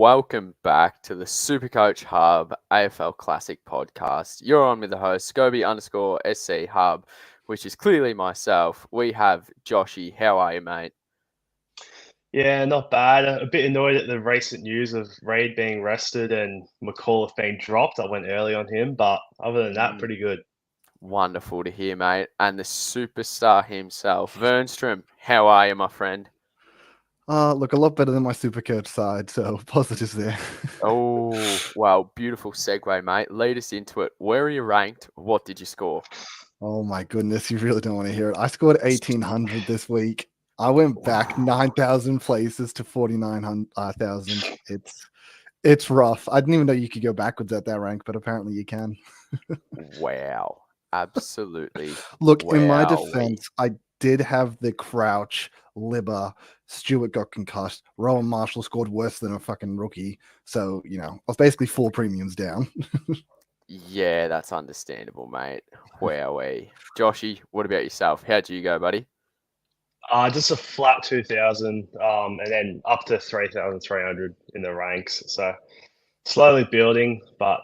welcome back to the Supercoach Hub AFL Classic podcast. You're on with the host, Scoby_SC Hub, which is clearly myself. We have Joshy. How are you, mate? Yeah, not bad. A bit annoyed at the recent news of Reid being rested and McAuliffe being dropped. I went early on him, but other than that, pretty good. Wonderful to hear, mate. And the superstar himself, Vernstrom. How are you, my friend? Look, a lot better than my Supercoach side, so positives there. Oh, well, beautiful segue, mate. Lead us into it. Where are you ranked? What did you score? Oh my goodness, you really don't want to hear it. I scored 1,800 this week. I went back 9,000 places to 49,000. It's rough. I didn't even know you could go backwards at that rank, but apparently you can. Wow. Absolutely. Look, in my Wowee. defense, I did have the Crouch, Libba, Stewart got concussed, Rowan Marshall scored worse than a fucking rookie. So, I was basically 4 premiums down. Yeah, that's understandable, mate. Wowee. Joshy, what about yourself? How'd you go, buddy? Just a flat 2,000, and then up to 3,300 in the ranks. So slowly building, but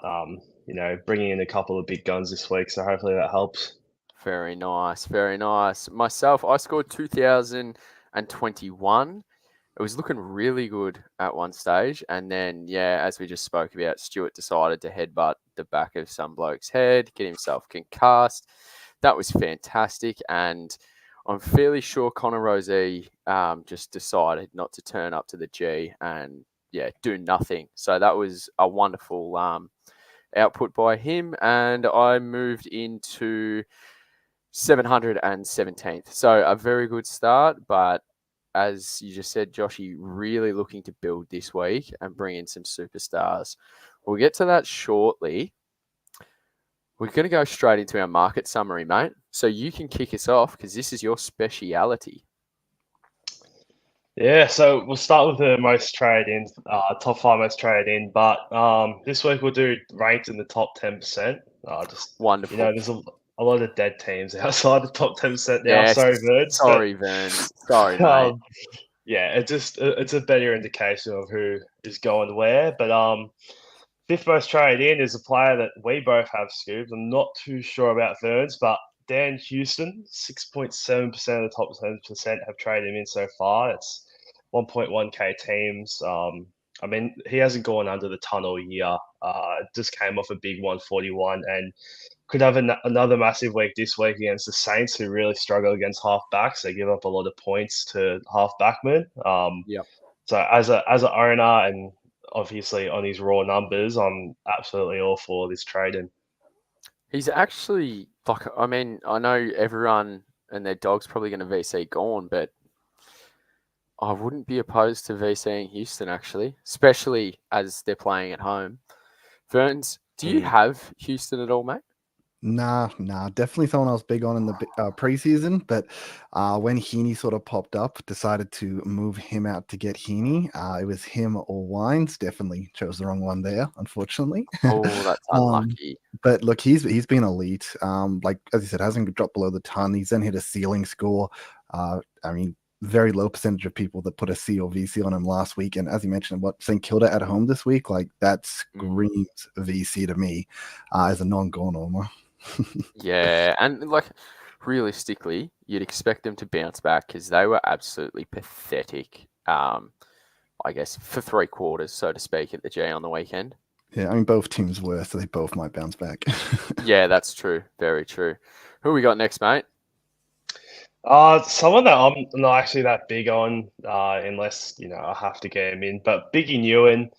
bringing in a couple of big guns this week. So hopefully that helps. Very nice, very nice. Myself, I scored 2021. It was looking really good at one stage. And then, yeah, as we just spoke about, Stewart decided to headbutt the back of some bloke's head, get himself concussed. That was fantastic. And I'm fairly sure Connor Rosey just decided not to turn up to the G and, yeah, do nothing. So that was a wonderful output by him. And I moved into 717th. So a very good start, but as you just said, Joshy, really looking to build this week and bring in some superstars. We'll get to that shortly. We're going to go straight into our market summary, mate. So you can kick us off because this is your speciality. Yeah, so we'll start with the most traded in, top 5 most traded in. But this week we'll do ranked in the top 10%. Just Wonderful. there's a lot of dead teams outside the top 10% now. Yes. Sorry, Verns. Sorry, Verns. Sorry, mate. Yeah, it's a better indication of who is going where. But fifth most traded in is a player that we both have scooped. I'm not too sure about Verns, but Dan Houston, 6.7% of the top 10% have traded him in so far. It's 1.1k teams. I mean, he hasn't gone under the ton all year. Just came off a big 141 and could have another massive week this week against the Saints, who really struggle against halfbacks. They give up a lot of points to halfbackmen. Yep. So as an owner and obviously on his raw numbers, I'm absolutely all for this trading. He's actually, like, I mean, I know everyone and their dog's probably going to VC Gorn, but I wouldn't be opposed to VCing Houston, actually, especially as they're playing at home. Verns, do you have Houston at all, mate? Nah, definitely someone I was big on in the preseason, but when Heaney sort of popped up, decided to move him out to get Heaney. It was him or Wines. Definitely chose the wrong one there, unfortunately. Oh, that's unlucky. But look, he's been elite. Like as you said, hasn't dropped below the ton. He's then hit a ceiling score. I mean, very low percentage of people that put a C or VC on him last week. And as you mentioned, what St. Kilda at home this week, like that screams VC to me as a non-Gorn owner. Yeah, and like realistically, you'd expect them to bounce back because they were absolutely pathetic. I guess for 3 quarters, so to speak, at the G on the weekend. Yeah, I mean both teams were, so they both might bounce back. Yeah, that's true. Very true. Who we got next, mate? Someone that I'm not actually that big on, unless I have to get him in. But Biggy Newen,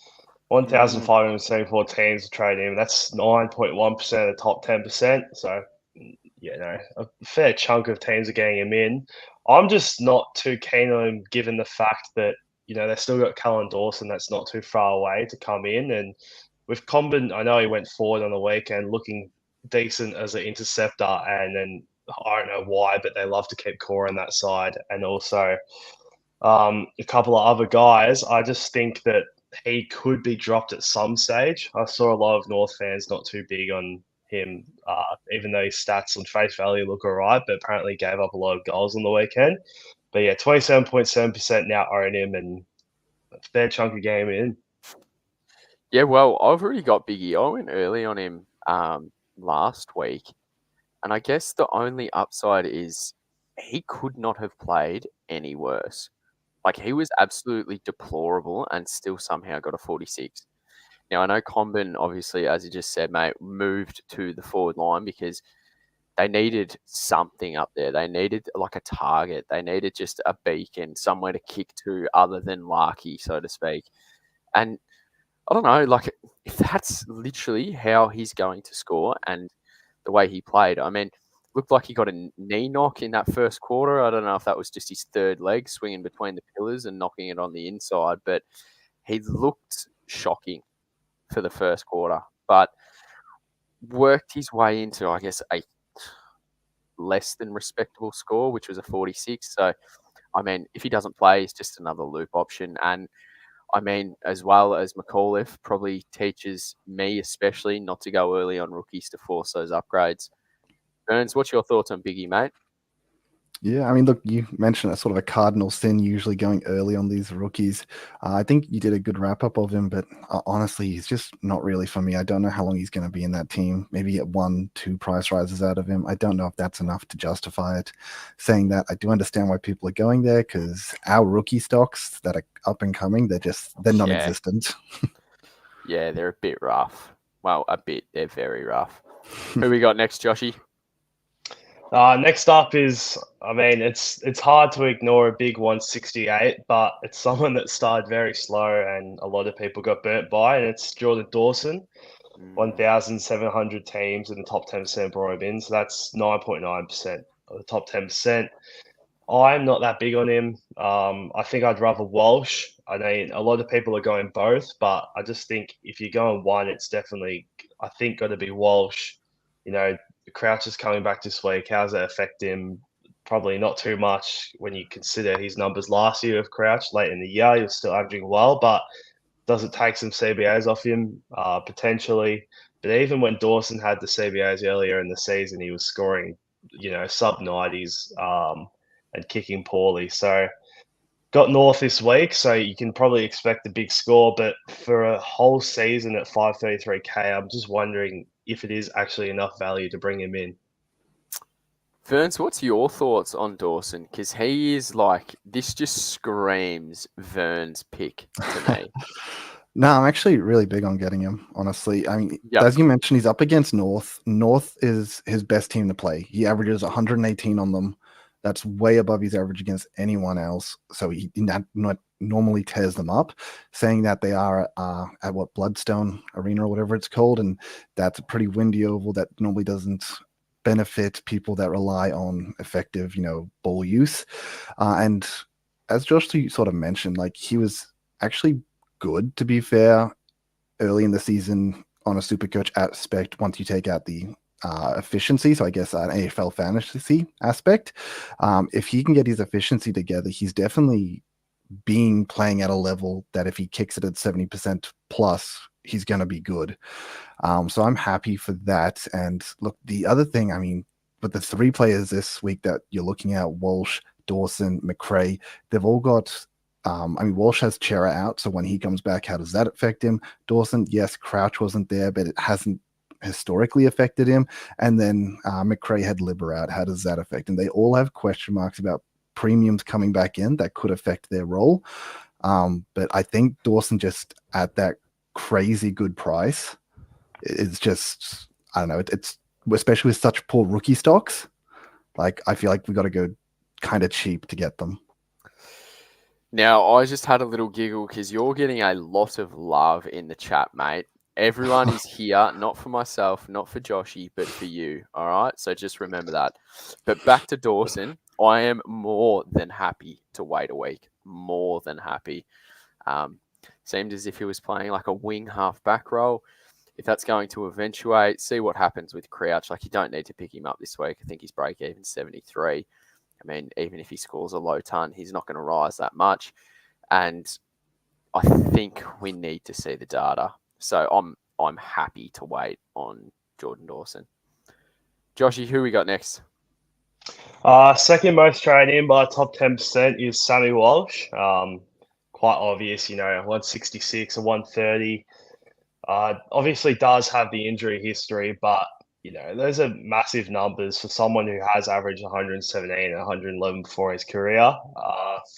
1,574 teams to trade him. That's 9.1% of the top 10%. So, a fair chunk of teams are getting him in. I'm just not too keen on him, given the fact that they've still got Cullen Dawson that's not too far away to come in, and with Comben, I know he went forward on the weekend, looking decent as an interceptor, and then I don't know why, but they love to keep core on that side, and also a couple of other guys. I just think that he could be dropped at some stage. I saw a lot of North fans not too big on him, even though his stats on face value look all right, but apparently gave up a lot of goals on the weekend. But yeah, 27.7% now own him, and a fair chunk of game in. Yeah, well, I've already got Biggie. I went early on him last week, and I guess the only upside is he could not have played any worse. Like, he was absolutely deplorable and still somehow got a 46. Now, I know Comben, obviously, as you just said, mate, moved to the forward line because they needed something up there. They needed like a target. They needed just a beacon, somewhere to kick to other than Larky, so to speak. And I don't know, like, if that's literally how he's going to score and the way he played, I mean, looked like he got a knee knock in that first quarter. I don't know if that was just his third leg swinging between the pillars and knocking it on the inside, but he looked shocking for the first quarter, but worked his way into, I guess, a less than respectable score, which was a 46. So, I mean, if he doesn't play, it's just another loop option. And I mean, as well as McAuliffe probably teaches me especially not to go early on rookies to force those upgrades. Burns, what's your thoughts on Biggie, mate? Yeah, I mean, look, you mentioned a sort of a cardinal sin usually going early on these rookies. I think you did a good wrap up of him, but honestly, he's just not really for me. I don't know how long he's going to be in that team. Maybe get 1-2 price rises out of him. I don't know if that's enough to justify it. Saying that, I do understand why people are going there because our rookie stocks that are up and coming, they're non-existent. Yeah, they're a bit rough. Well, a bit. They're very rough. Who we got next, Joshy? Next up is, I mean, it's hard to ignore a big 168, but it's someone that started very slow and a lot of people got burnt by, and it's Jordan Dawson. 1,700 teams in the top 10% brought him in, so that's 9.9% of the top 10%. I'm not that big on him. I think I'd rather Walsh. I mean, a lot of people are going both, but I just think if you're going one, it's definitely, I think, got to be Walsh. You know, Crouch is coming back this week. How does that affect him? Probably not too much when you consider his numbers last year of Crouch late in the year. He was still averaging well, but does it take some CBAs off him? Potentially. But even when Dawson had the CBAs earlier in the season, he was scoring, sub 90s and kicking poorly. So got North this week, so you can probably expect a big score. But for a whole season at 533K, I'm just wondering if it is actually enough value to bring him in. Verns, what's your thoughts on Dawson? Because he is like, this just screams Vern's pick to me. No, I'm actually really big on getting him, honestly. I mean, as you mentioned, he's up against North. North is his best team to play. He averages 118 on them. That's way above his average against anyone else. So he not normally tears them up, saying that they are at what, Bloodstone Arena or whatever it's called. And that's a pretty windy oval that normally doesn't benefit people that rely on effective, ball use. And as Josh sort of mentioned, like, he was actually good, to be fair, early in the season on a super coach aspect once you take out the efficiency. So I guess an AFL fantasy aspect. If he can get his efficiency together, he's definitely playing at a level that if he kicks it at 70% plus, he's going to be good. So I'm happy for that. And look, the other thing, I mean, with the 3 players this week that you're looking at, Walsh, Dawson, McRae, they've all got Walsh has Chera out, so when he comes back, how does that affect him? Dawson, yes, Crouch wasn't there, but it hasn't historically affected him. And then McRae had Libber out. How does that affect him? They all have question marks about premiums coming back in that could affect their role. But I think Dawson, just at that crazy good price, it's just, I don't know, it's especially with such poor rookie stocks. Like, I feel like we got to go kind of cheap to get them. Now, I just had a little giggle because you're getting a lot of love in the chat, mate. Everyone is here, not for myself, not for Joshy, but for you, all right? So just remember that. But back to Dawson, I am more than happy to wait a week. More than happy. Seemed as if he was playing like a wing half-back role. If that's going to eventuate, see what happens with Crouch. Like, you don't need to pick him up this week. I think he's break-even 73. I mean, even if he scores a low ton, he's not going to rise that much. And I think we need to see the data. So I'm happy to wait on Jordan Dawson. Joshy, who we got next? Second most traded in by top 10% is Sammy Walsh. Quite obvious, 166 or 130. Obviously does have the injury history, but those are massive numbers for someone who has averaged 117 and 111 before his career.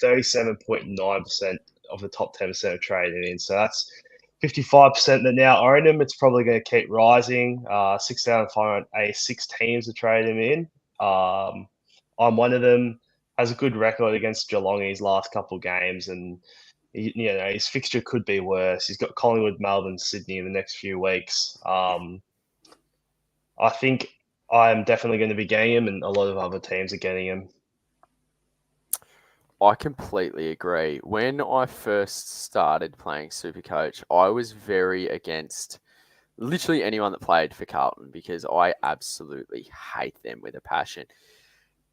37.9% of the top 10% of trading in. So that's 55% that now own him. It's probably going to keep rising. 6,586 teams are trading him in. I'm one of them. Has a good record against Geelong in his last couple of games, and his fixture could be worse. He's got Collingwood, Melbourne, Sydney in the next few weeks. I think I'm definitely going to be getting him, and a lot of other teams are getting him. I completely agree. When I first started playing Supercoach, I was very against literally anyone that played for Carlton because I absolutely hate them with a passion.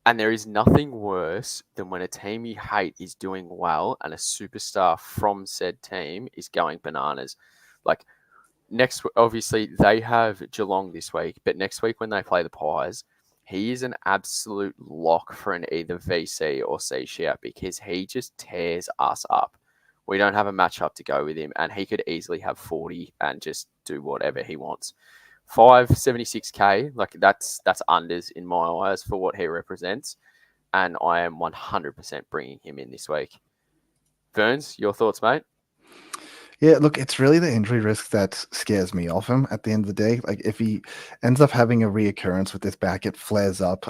And there is nothing worse than when a team you hate is doing well and a superstar from said team is going bananas. Like obviously they have Geelong this week, but next week when they play the Pies, he is an absolute lock for an either VC or C shout because he just tears us up. We don't have a matchup to go with him, and he could easily have 40 and just do whatever he wants. 576k, like that's unders in my eyes for what he represents, and I am 100% bringing him in this week. Ferns, your thoughts, mate? Yeah, look, it's really the injury risk that scares me off him at the end of the day. Like, if he ends up having a reoccurrence with this back, it flares up.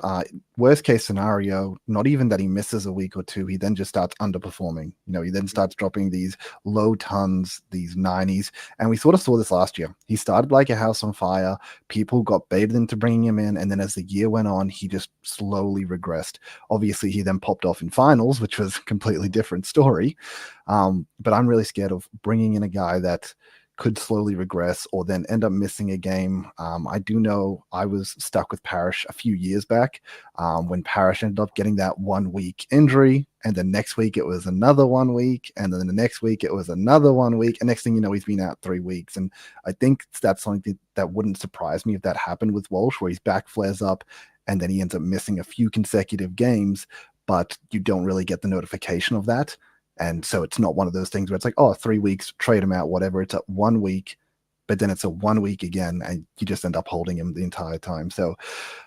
Worst case scenario, not even that he misses a week or two, he then just starts underperforming. He then starts dropping these low tons, these 90s. And we sort of saw this last year. He started like a house on fire. People got baited into bringing him in. And then as the year went on, he just slowly regressed. Obviously, he then popped off in finals, which was a completely different story. But I'm really scared of bringing in a guy that could slowly regress or then end up missing a game. I do know I was stuck with Parrish a few years back when Parrish ended up getting that 1 week injury. And then next week it was another 1 week. And then the next week it was another 1 week. And next thing you know, he's been out 3 weeks. And I think that's something that wouldn't surprise me if that happened with Walsh, where his back flares up and then he ends up missing a few consecutive games, but you don't really get the notification of that. And so it's not one of those things where it's like, 3 weeks, trade him out, whatever. It's a 1 week, but then it's a 1 week again, and you just end up holding him the entire time. So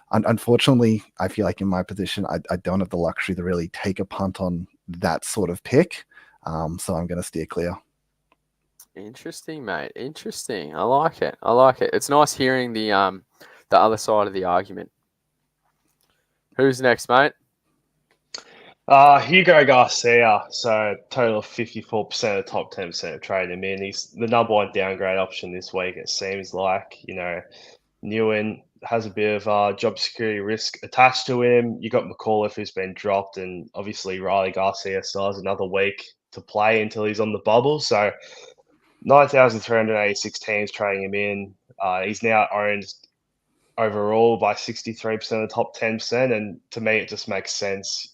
unfortunately, I feel like in my position, I don't have the luxury to really take a punt on that sort of pick. So I'm going to steer clear. Interesting, mate. Interesting. I like it. It's nice hearing the other side of the argument. Who's next, mate? Hugo Garcia, so total of 54% of the top 10% of trading him in. He's the number one downgrade option this week, it seems like. Nguyen has a bit of job security risk attached to him. You got McAuliffe, who's been dropped, and obviously Riley Garcia still has another week to play until he's on the bubble. So 9,386 teams trading him in. He's now owned overall by 63% of the top 10%, and to me it just makes sense.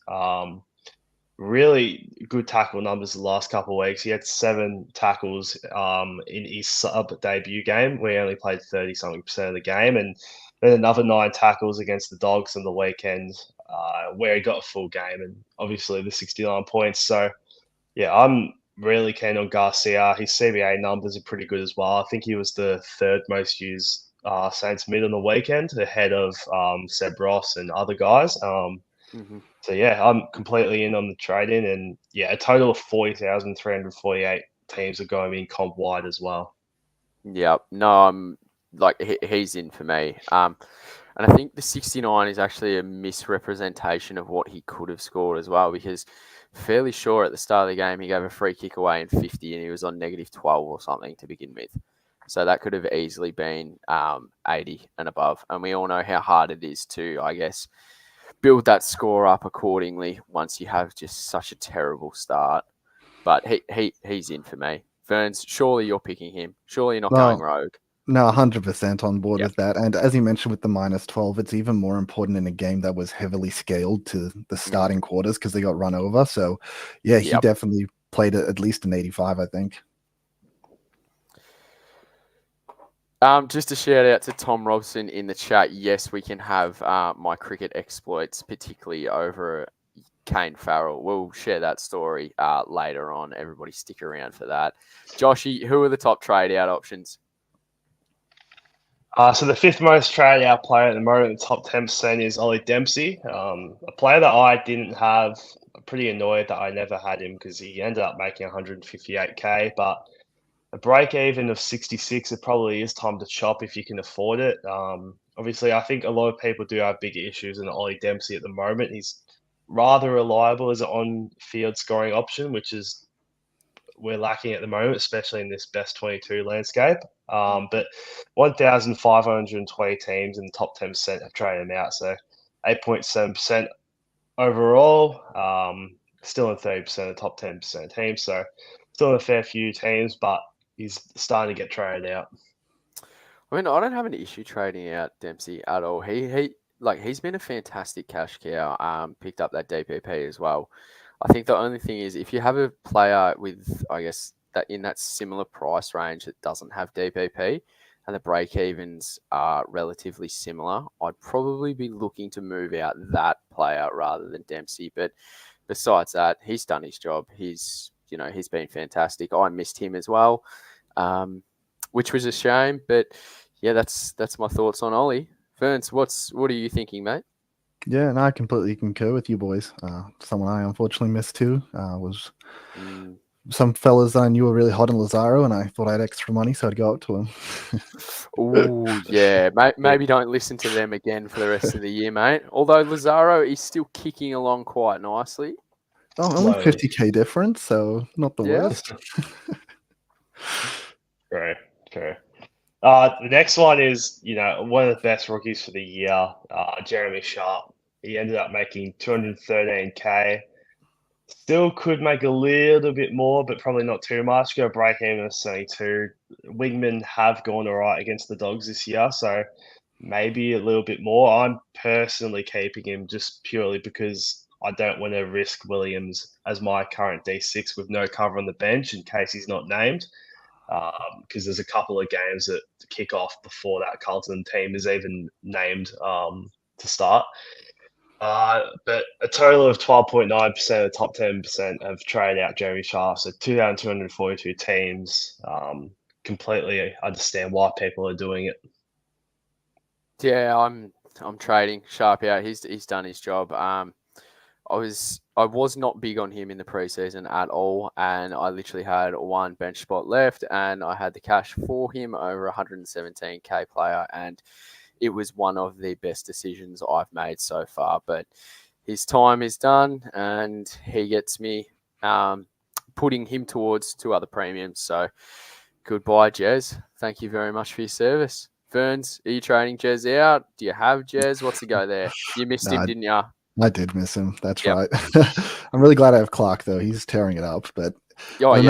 Really good tackle numbers the last couple of weeks. He had 7 tackles in his sub debut game where he only played 30-something% of the game, and then another 9 tackles against the Dogs on the weekend where he got a full game, and obviously the 69 points. So yeah, I'm really keen on Garcia. His CBA numbers are pretty good as well. I think he was the 3rd most used Saints mid on the weekend, ahead of Seb Ross and other guys. So yeah, I'm completely in on the trade-in, and yeah, a total of 40,348 teams are going in comp wide as well. Yeah, no, I'm he's in for me. And I think the 69 is actually a misrepresentation of what he could have scored as well, because fairly sure at the start of the game he gave a free kick away in 50 and he was on -12 or something to begin with. So that could have easily been 80 and above. And we all know how hard it is to, I guess, build that score up accordingly once you have just such a terrible start. But he's in for me. Ferns, surely you're picking him. Surely you're not going rogue. No, 100% on board with that. And as you mentioned with the -12, it's even more important in a game that was heavily scaled to the starting quarters because they got run over. So yeah, he definitely played at least an 85, I think. Just a shout out to Tom Robson in the chat. Yes, we can have my cricket exploits, particularly over Kane Farrell. We'll share that story later on. Everybody stick around for that. Joshy, who are the top trade out options? So the fifth most traded out player at the moment in the top 10% is Ollie Dempsey, a player that I didn't have. I'm pretty annoyed that I never had him because he ended up making 158k, but a break even of 66, it probably is time to chop if you can afford it. Obviously, I think a lot of people do have big issues in Ollie Dempsey at the moment. He's rather reliable as an on-field scoring option, which is we're lacking at the moment, especially in this best 22 landscape. But 1,520 teams in the top 10% have traded him out, so 8.7% overall. Still in 30% of the top 10% teams, so still in a fair few teams, but he's starting to get traded out. I mean, I don't have an issue trading out Dempsey at all. He's been a fantastic cash cow. Picked up that DPP as well. I think the only thing is if you have a player with, I guess, that in that similar price range that doesn't have DPP and the break evens are relatively similar, I'd probably be looking to move out that player rather than Dempsey. But besides that, he's done his job. He's been fantastic. I missed him as well, which was a shame. But yeah, that's my thoughts on Ollie. Ferns, what are you thinking, mate? Yeah, and I completely concur with you boys. Someone I unfortunately missed too was some fellas I knew were really hot in Lazaro, and I thought I had extra money, so I'd go up to him. Oh, yeah. Maybe don't listen to them again for the rest of the year, mate. Although Lazaro is still kicking along quite nicely. Oh, only 50k difference, so not the worst. True. The next one is, one of the best rookies for the year, Jeremy Sharp. He ended up making 213k. Still could make a little bit more, but probably not too much. Go break even at 72. Wingmen have gone all right against the Dogs this year, so maybe a little bit more. I'm personally keeping him just purely because I don't want to risk Williams as my current D6 with no cover on the bench in case he's not named. Because there's a couple of games that kick off before that Carlton team is even named to start. But a total of 12.9% of the top 10% have traded out Jeremy Sharp. So 2,242 teams. Completely understand why people are doing it. Yeah, I'm trading Sharp out. He's done his job. I was not big on him in the preseason at all, and I literally had one bench spot left, and I had the cash for him over 117k player, and it was one of the best decisions I've made so far. But his time is done, and he gets me putting him towards two other premiums. So goodbye, Jez. Thank you very much for your service. Ferns, are you trading Jez out? Do you have Jez? What's the go there? You missed him, didn't you? I did miss him. That's right. I'm really glad I have Clark though. He's tearing it up. But I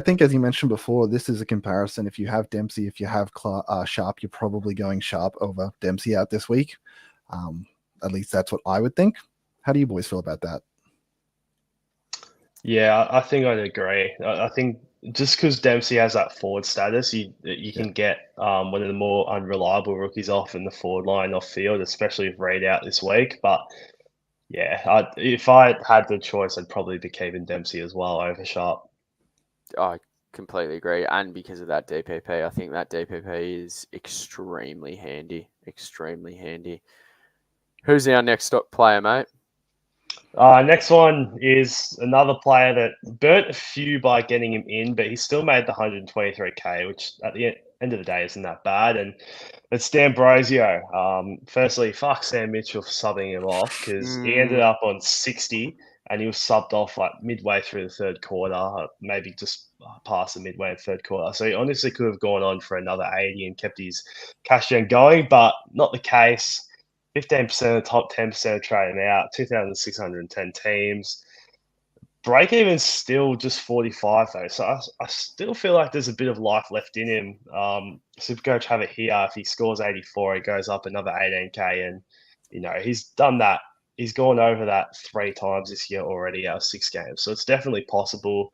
think as you mentioned before, this is a comparison. If you have Dempsey, if you have Sharp, you're probably going Sharp over Dempsey out this week. At least that's what I would think. How do you boys feel about that? Yeah, I think I'd agree. I think just because Dempsey has that forward status, you can get one of the more unreliable rookies off in the forward line off field, especially if Reid out this week. But yeah, if I had the choice, I'd probably be keeping Dempsey as well over Sharp. I completely agree. And because of that DPP, I think that DPP is extremely handy. Extremely handy. Who's our next player, mate? Next one is another player that burnt a few by getting him in, but he still made the 123k, which at the end of the day isn't that bad. And it's D'Ambrosio. Firstly, fuck Sam Mitchell for subbing him off because he ended up on 60 and he was subbed off like midway through the third quarter, maybe just past the midway of the third quarter. So he honestly could have gone on for another 80 and kept his cash gen going, but not the case. 15% of the top 10% of trading out, 2,610 teams. Break even's still just 45 though, so I still feel like there's a bit of life left in him. Supercoach have it here. If he scores 84, he goes up another 18k, and he's done that. He's gone over that 3 times this year already out of 6 games, so it's definitely possible.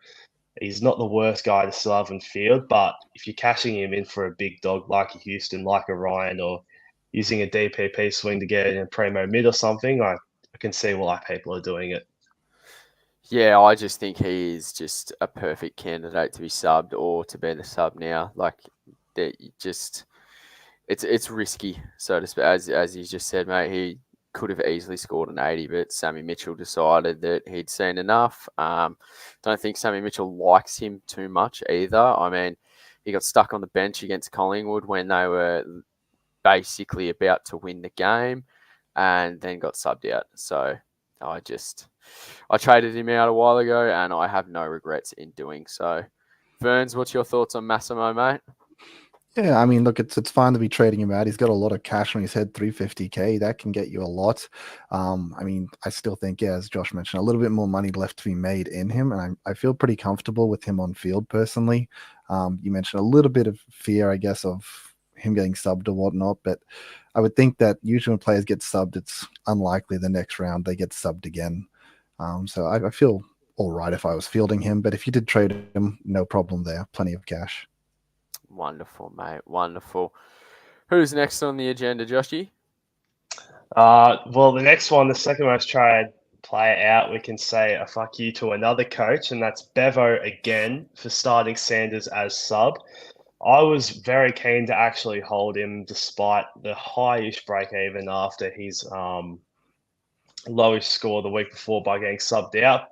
He's not the worst guy to still have in field, but if you're cashing him in for a big dog like a Houston, like a Ryan, or using a DPP swing to get in a primo mid or something, I can see why people are doing it. Yeah, I just think he is just a perfect candidate to be subbed or to be the sub now. Like that you just it's risky, so to speak. As you just said, mate, he could have easily scored an 80, but Sammy Mitchell decided that he'd seen enough. Don't think Sammy Mitchell likes him too much either. I mean, he got stuck on the bench against Collingwood when they were basically about to win the game, and then got subbed out. So I traded him out a while ago, and I have no regrets in doing so. Ferns, what's your thoughts on Massimo, mate? Yeah, I mean, look, it's fine to be trading him out. He's got a lot of cash on his head, 350K. That can get you a lot. I mean, I still think, yeah, as Josh mentioned, a little bit more money left to be made in him, and I feel pretty comfortable with him on field personally. You mentioned a little bit of fear, I guess, of him getting subbed or whatnot, but I would think that usually when players get subbed, it's unlikely the next round they get subbed again. So I feel all right if I was fielding him, but if you did trade him, no problem there. Plenty of cash. Wonderful, mate. Wonderful. Who's next on the agenda, Joshy? Well, the next one, the second most traded player out, we can say a fuck you to another coach, and that's Bevo again for starting Sanders as sub. I was very keen to actually hold him despite the high-ish break even after his lowest score the week before by getting subbed out,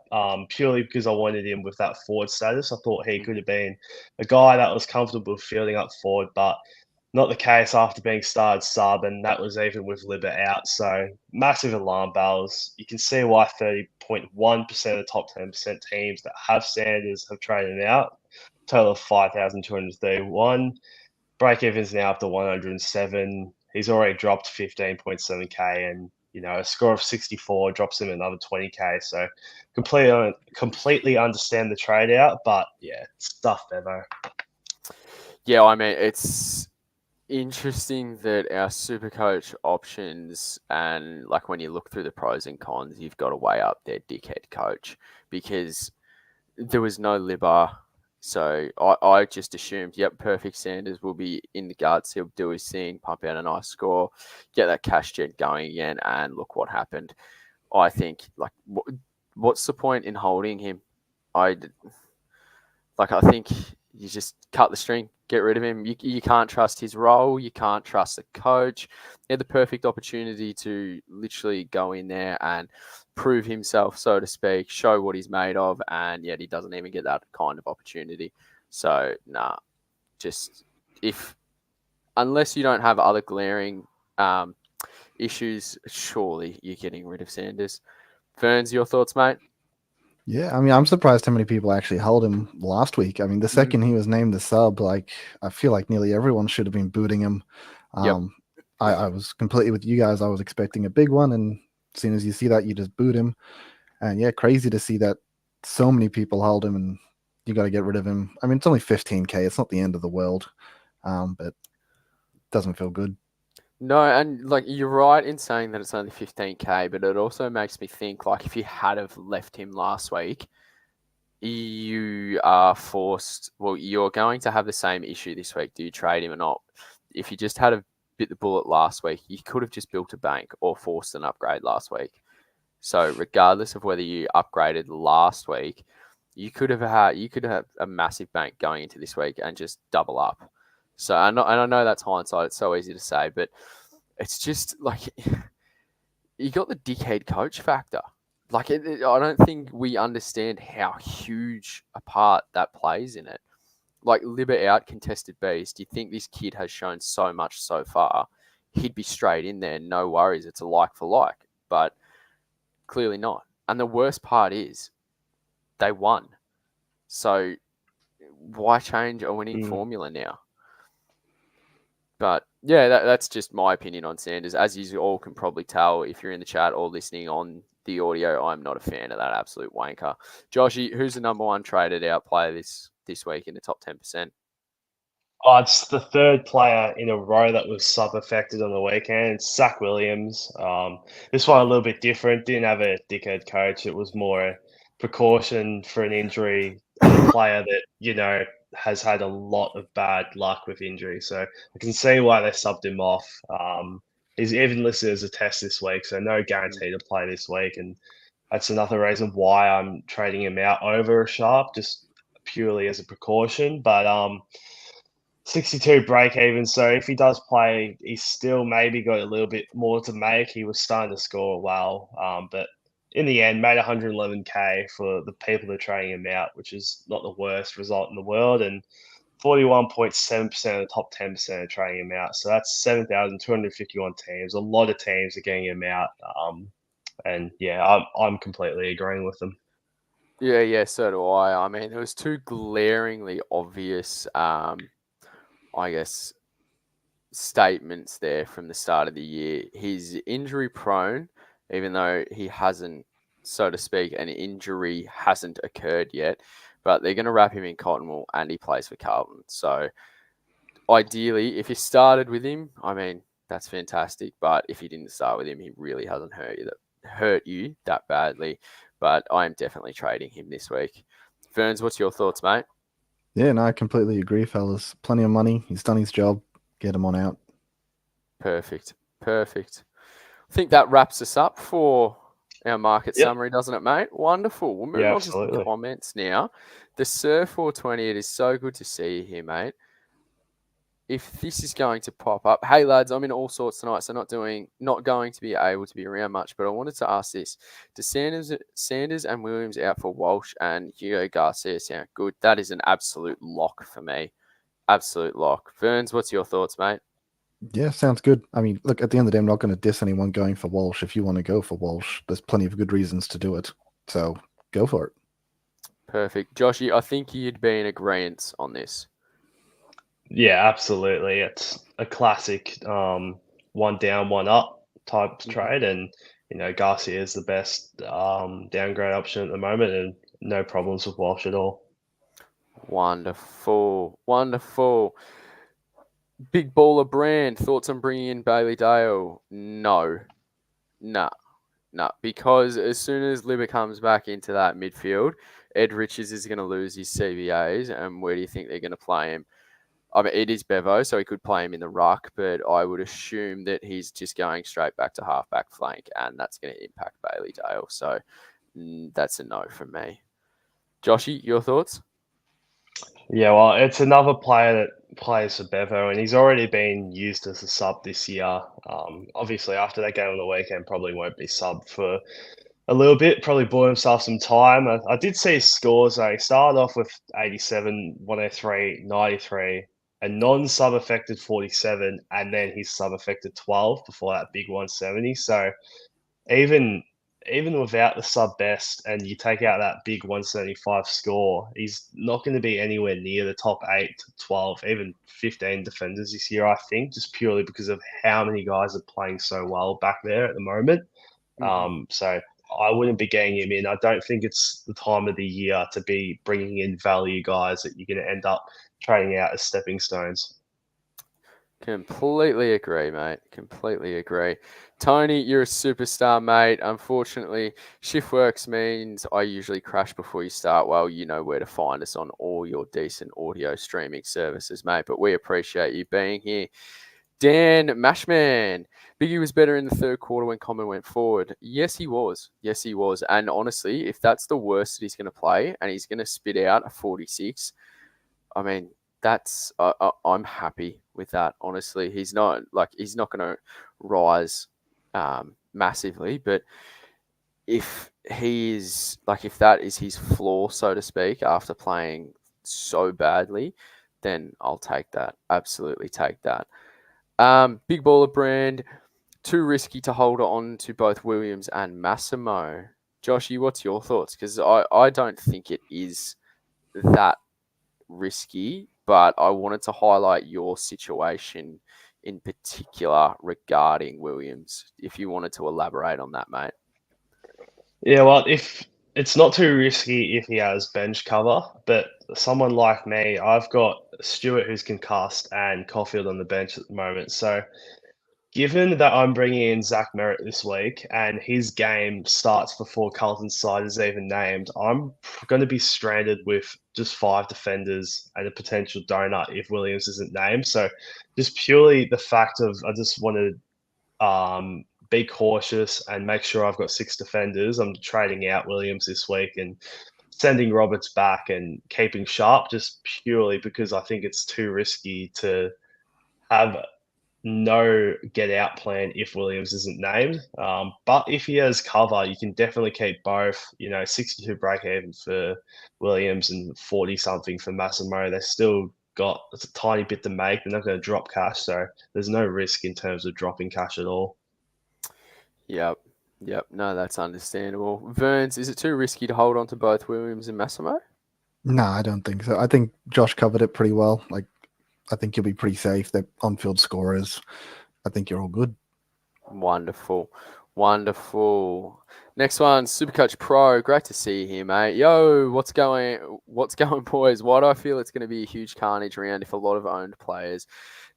purely because I wanted him with that forward status. I thought he could have been a guy that was comfortable fielding up forward, but not the case after being started sub, and that was even with Libba out. So massive alarm bells. You can see why 30.1% of the top 10% teams that have Sanders have traded him out. Total of 5,231. Break even's now up to 107. He's already dropped 15.7K, and a score of 64 drops him another 20K. So completely understand the trade out, but yeah, it's tough, Bevo. Yeah, I mean, it's interesting that our super coach options, and like when you look through the pros and cons, you've got to weigh up their dickhead coach, because there was no Libba. So I just assumed, yep, perfect Sanders will be in the guts. He'll do his thing, pump out a nice score, get that cash jet going again, and look what happened. I think, like, what's the point in holding him? I think you just cut the string, get rid of him. You can't trust his role. You can't trust the coach. He had the perfect opportunity to literally go in there and prove himself, so to speak, show what he's made of, and yet he doesn't even get that kind of opportunity. So, unless you don't have other glaring issues, surely you're getting rid of Sanders. Ferns, your thoughts, mate? Yeah, I mean, I'm surprised how many people actually held him last week. I mean, the second he was named the sub, like, I feel like nearly everyone should have been booting him. Yep. I was completely with you guys. I was expecting a big one, and as soon as you see that, you just boot him. And yeah, crazy to see that so many people held him, and you got to get rid of him. I mean, it's only 15K. It's not the end of the world, but it doesn't feel good. No, and like you're right in saying that it's only 15K, but it also makes me think, like, if you had have left him last week, you are forced. Well, you're going to have the same issue this week. Do you trade him or not? If you just had a bit the bullet last week, you could have just built a bank or forced an upgrade last week. So regardless of whether you upgraded last week, you could have a massive bank going into this week and just double up. So I know that's hindsight. It's so easy to say, but it's just like you got the dickhead coach factor. Like I don't think we understand how huge a part that plays in it. Like Libba out, contested beast. You think this kid has shown so much so far? He'd be straight in there, no worries. It's a like for like, but clearly not. And the worst part is they won. So why change a winning formula now? But yeah, that's just my opinion on Sanders. As you all can probably tell, if you're in the chat or listening on the audio, I'm not a fan of that absolute wanker. Joshy, who's the number one traded out player this week in the top 10%? Oh, it's the third player in a row that was sub-affected on the weekend. It's Zach Williams. This one a little bit different. Didn't have a dickhead coach. It was more a precaution for an injury and a player that, has had a lot of bad luck with injury. So I can see why they subbed him off. He's even listed as a test this week, so no guarantee to play this week. And that's another reason why I'm trading him out over a Sharp, just purely as a precaution. But 62 break even. So if he does play, he's still maybe got a little bit more to make. He was starting to score well, but in the end, made 111K for the people that are trading him out, which is not the worst result in the world. And 41.7% of the top 10% are trading him out. So that's 7,251 teams. A lot of teams are getting him out. And yeah, I'm completely agreeing with them. Yeah, so do I. I mean, it was two glaringly obvious, I guess, statements there from the start of the year. He's injury prone, even though he hasn't, so to speak, an injury hasn't occurred yet. But they're going to wrap him in cotton wool, and he plays for Carlton. So ideally, if you started with him, I mean, that's fantastic. But if you didn't start with him, he really hasn't hurt you that badly. But I am definitely trading him this week. Ferns, what's your thoughts, mate? Yeah, no, I completely agree, fellas. Plenty of money. He's done his job. Get him on out. Perfect. I think that wraps us up for our market Yep. summary, doesn't it, mate? Wonderful. We'll move on to some comments now. The Sir 420, it is so good to see you here, mate. If this is going to pop up, hey lads, I'm in all sorts tonight, so not going to be able to be around much. But I wanted to ask this: do Sanders and Williams out for Walsh and Hugo Garcia sound good? That is an absolute lock for me. Absolute lock. Ferns, what's your thoughts, mate? Yeah, sounds good. I mean, look, at the end of the day, I'm not going to diss anyone going for Walsh. If you want to go for Walsh, there's plenty of good reasons to do it. So go for it. Perfect. Joshy, I think you'd be in agreement on this. Yeah, absolutely. It's a classic one down, one up type trade. And, Garcia is the best downgrade option at the moment and no problems with Walsh at all. Wonderful. Big baller brand. Thoughts on bringing in Bailey Dale? No. Nah. Because as soon as Libba comes back into that midfield, Ed Richards is going to lose his CBAs. And where do you think they're going to play him? I mean, it is Bevo, so he could play him in the ruck, but I would assume that he's just going straight back to halfback flank, and that's going to impact Bailey Dale. So that's a no from me. Joshy, your thoughts? Yeah, well, it's another player that plays for Bevo, and he's already been used as a sub this year. Obviously, after that game on the weekend, probably won't be sub for a little bit, probably bought himself some time. I did see his scores, though. He started off with 87, 103, 93, a non-sub affected 47, and then his sub affected 12 before that big 170. So even without the sub best and you take out that big 175 score, he's not going to be anywhere near the top 8 to 12, even 15 defenders this year, I think, just purely because of how many guys are playing so well back there at the moment. So I wouldn't be getting him in. I don't think it's the time of the year to be bringing in value guys that you're going to end up trading out as stepping stones. Completely agree, mate. Completely agree. Tony, you're a superstar, mate. Unfortunately, shift works means I usually crash before you start. Well, you know where to find us on all your decent audio streaming services, mate. But we appreciate you being here. Dan Mashman. Biggy was better in the third quarter when Common went forward. Yes, he was. And honestly, if that's the worst that he's going to play and he's going to spit out a 46, I mean, that's I'm happy with that. Honestly, he's not going to rise massively, but if that is his floor, so to speak, after playing so badly, then I'll take that. Absolutely take that. Big baller brand, too risky to hold on to both Williams and Massimo. Joshy, what's your thoughts? Because I don't think it is that risky, but I wanted to highlight your situation in particular regarding Williams, if you wanted to elaborate on that, mate. Yeah, well, if it's not too risky if he has bench cover, but someone like me, I've got Stewart who's concussed and Caulfield on the bench at the moment. So given that I'm bringing in Zach Merritt this week and his game starts before Carlton's side is even named, I'm going to be stranded with just 5 defenders and a potential donut if Williams isn't named. So just purely the fact of I just want to be cautious and make sure I've got 6 defenders. I'm trading out Williams this week and sending Roberts back and keeping Sharp just purely because I think it's too risky to have no get out plan if Williams isn't named. But if he has cover, you can definitely keep both. 62 break even for Williams and 40 something for Massimo. They've still got a tiny bit to make. They're not going to drop cash, so there's no risk in terms of dropping cash at all. Yep. No, that's understandable. Verns, is it too risky to hold on to both Williams and Massimo? No, I don't think so. I think Josh covered it pretty well. Like, I think you'll be pretty safe. They're on-field scorers. I think you're all good. Wonderful. Next one, Supercoach Pro. Great to see you here, mate. Yo, what's going, boys? Why do I feel it's going to be a huge carnage round if a lot of owned players,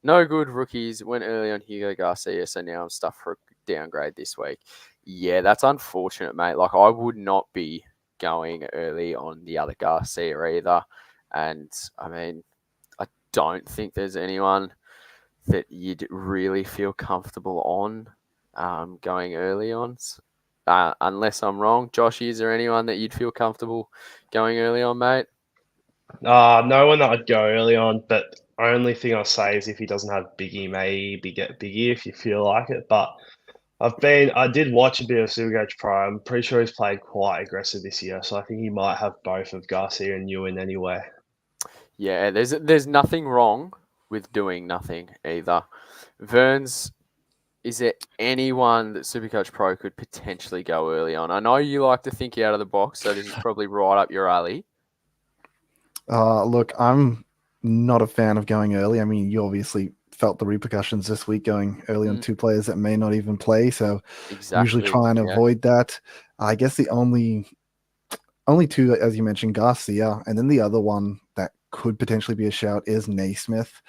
no good rookies, went early on Hugo Garcia, so now I'm stuffed for a downgrade this week? Yeah, that's unfortunate, mate. Like, I would not be going early on the other Garcia either. And, I mean, I don't think there's anyone that you'd really feel comfortable on going early on. Unless I'm wrong. Josh, is there anyone that you'd feel comfortable going early on, mate? No one that I'd go early on, but only thing I'll say is if he doesn't have Biggy, maybe get Biggy if you feel like it. But I did watch a bit of Supercoach Pro. I'm pretty sure he's played quite aggressive this year, so I think he might have both of Garcia and Ewan anyway. Yeah, there's nothing wrong with doing nothing either. Verns, is there anyone that Supercoach Pro could potentially go early on? I know you like to think out of the box, so this is probably right up your alley. Look, I'm not a fan of going early. I mean, you obviously felt the repercussions this week going early on two players that may not even play, so usually try and avoid that. I guess the only two, as you mentioned, Garcia, and then the other one that could potentially be a shout is Naismith.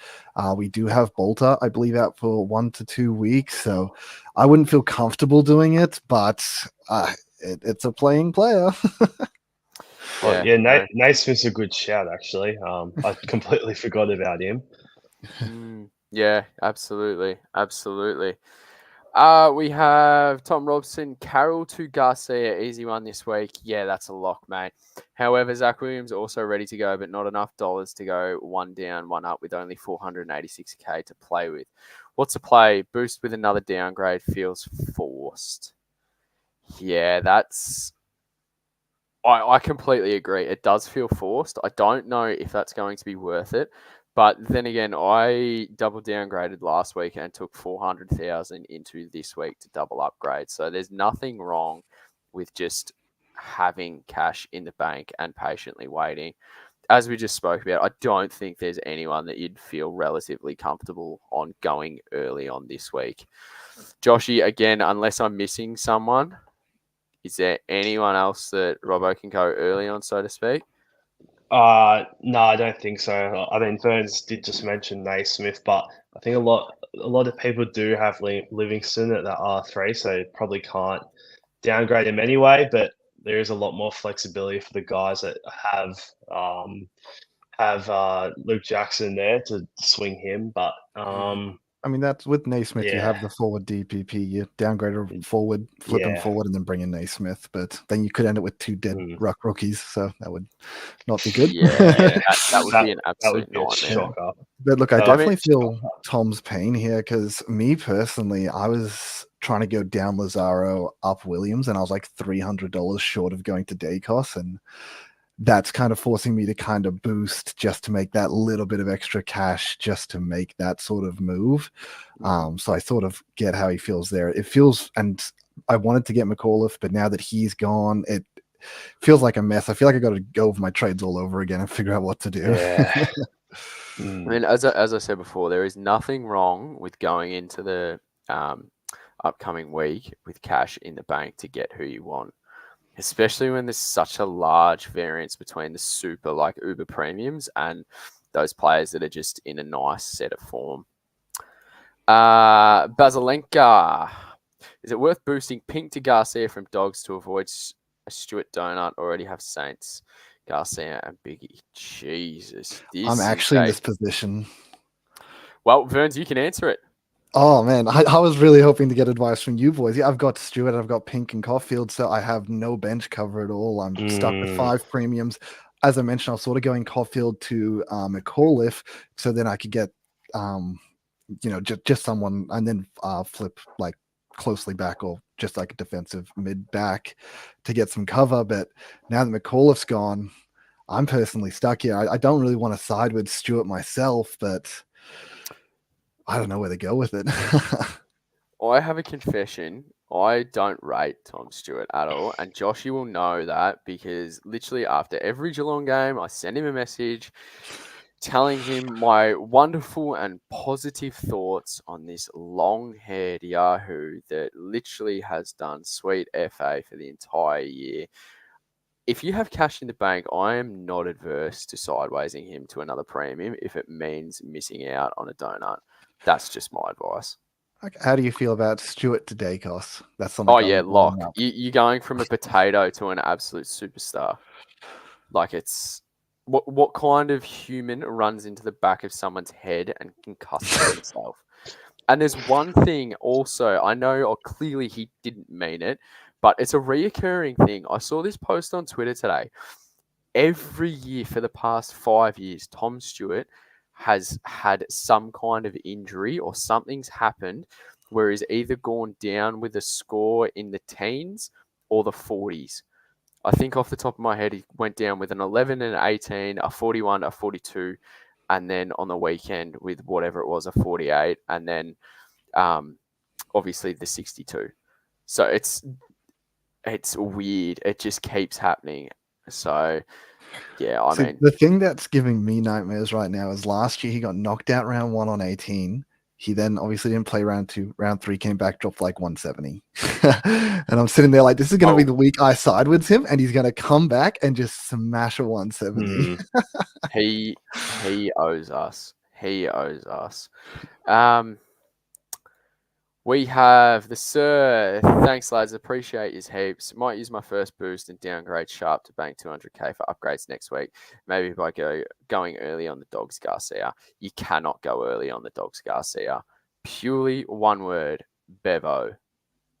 We do have Bolter, I believe, out for 1 to 2 weeks, so I wouldn't feel comfortable doing it, but it's a playing player. Naismith's a good shout, actually. I completely forgot about him. Yeah, absolutely. We have Tom Robson, Carroll to Garcia, easy one this week. Yeah, that's a lock, mate. However, Zach Williams also ready to go, but not enough dollars to go one down, one up with only 486k to play with. What's the play? Boost with another downgrade feels forced. Yeah, I completely agree. It does feel forced. I don't know if that's going to be worth it. But then again, I double downgraded last week and took 400,000 into this week to double upgrade. So there's nothing wrong with just having cash in the bank and patiently waiting. As we just spoke about, I don't think there's anyone that you'd feel relatively comfortable on going early on this week. Joshy, again, unless I'm missing someone, is there anyone else that Robbo can go early on, so to speak? No, I don't think so. I mean, Burns did just mention Naismith, but I think a lot of people do have Livingston at the R3, so probably can't downgrade him anyway. But there is a lot more flexibility for the guys that have Luke Jackson there to swing him. But I mean, that's with Naismith. You have the forward DPP. You downgrade a forward, flip him forward, and then bring in Naismith. But then you could end up with two dead ruck rookies, so that would not be good. That would be an absolute nightmare. But look, I definitely feel Tom's pain here because me personally, I was trying to go down Lazaro, up Williams, and I was like $300 short of going to Dacos, and that's kind of forcing me to kind of boost just to make that little bit of extra cash just to make that sort of move. So I sort of get how he feels there. It feels, and I wanted to get McAuliffe, but now that he's gone, it feels like a mess. I feel like I got to go over my trades all over again and figure out what to do. Yeah. I mean, as I said before, there is nothing wrong with going into the upcoming week with cash in the bank to get who you want. Especially when there's such a large variance between the super like Uber premiums and those players that are just in a nice set of form. Basilenka. Is it worth boosting Pink to Garcia from Dogs to avoid a Stewart donut? Already have Saints, Garcia and Biggie. Jesus. I'm actually in this position. Well, Verns, you can answer it. Oh man, I was really hoping to get advice from you boys. Yeah, I've got Stewart, I've got Pink and Caulfield, so I have no bench cover at all. I'm stuck with 5 premiums. As I mentioned, I was sort of going Caulfield to McAuliffe, so then I could get just someone and then flip like closely back or just like a defensive mid back to get some cover. But now that McAuliffe's gone, I'm personally stuck here. I don't really want to side with Stewart myself, but I don't know where to go with it. I have a confession. I don't rate Tom Stewart at all, and Joshy will know that because literally after every Geelong game, I send him a message telling him my wonderful and positive thoughts on this long-haired Yahoo that literally has done sweet FA for the entire year. If you have cash in the bank, I am not adverse to sidewaysing him to another premium if it means missing out on a donut. That's just my advice. How do you feel about Stewart to Dacos? That's something. Oh yeah, lock. You're going from a potato to an absolute superstar. Like it's what kind of human runs into the back of someone's head and concusses himself? And there's one thing also, I know clearly he didn't mean it, but it's a reoccurring thing. I saw this post on Twitter today. Every year for the past 5 years, Tom Stewart has had some kind of injury or something's happened where he's either gone down with a score in the teens or the 40s. I think off the top of my head, he went down with an 11 and an 18, a 41, a 42, and then on the weekend with whatever it was, a 48, and then obviously the 62. So it's weird. It just keeps happening. So, yeah, I mean... The thing that's giving me nightmares right now is last year he got knocked out round 1 on 18. He then obviously didn't play round 2. Round 3 came back, dropped like 170. And I'm sitting there like, this is going to be the week I side with him, and he's going to come back and just smash a 170. He owes us. He owes us. We have the Sir. Thanks, lads. Appreciate his heaps. Might use my first boost and downgrade sharp to bank 200k for upgrades next week. Maybe by going early on the Dogs Garcia. You cannot go early on the Dogs Garcia. Purely one word, Bevo.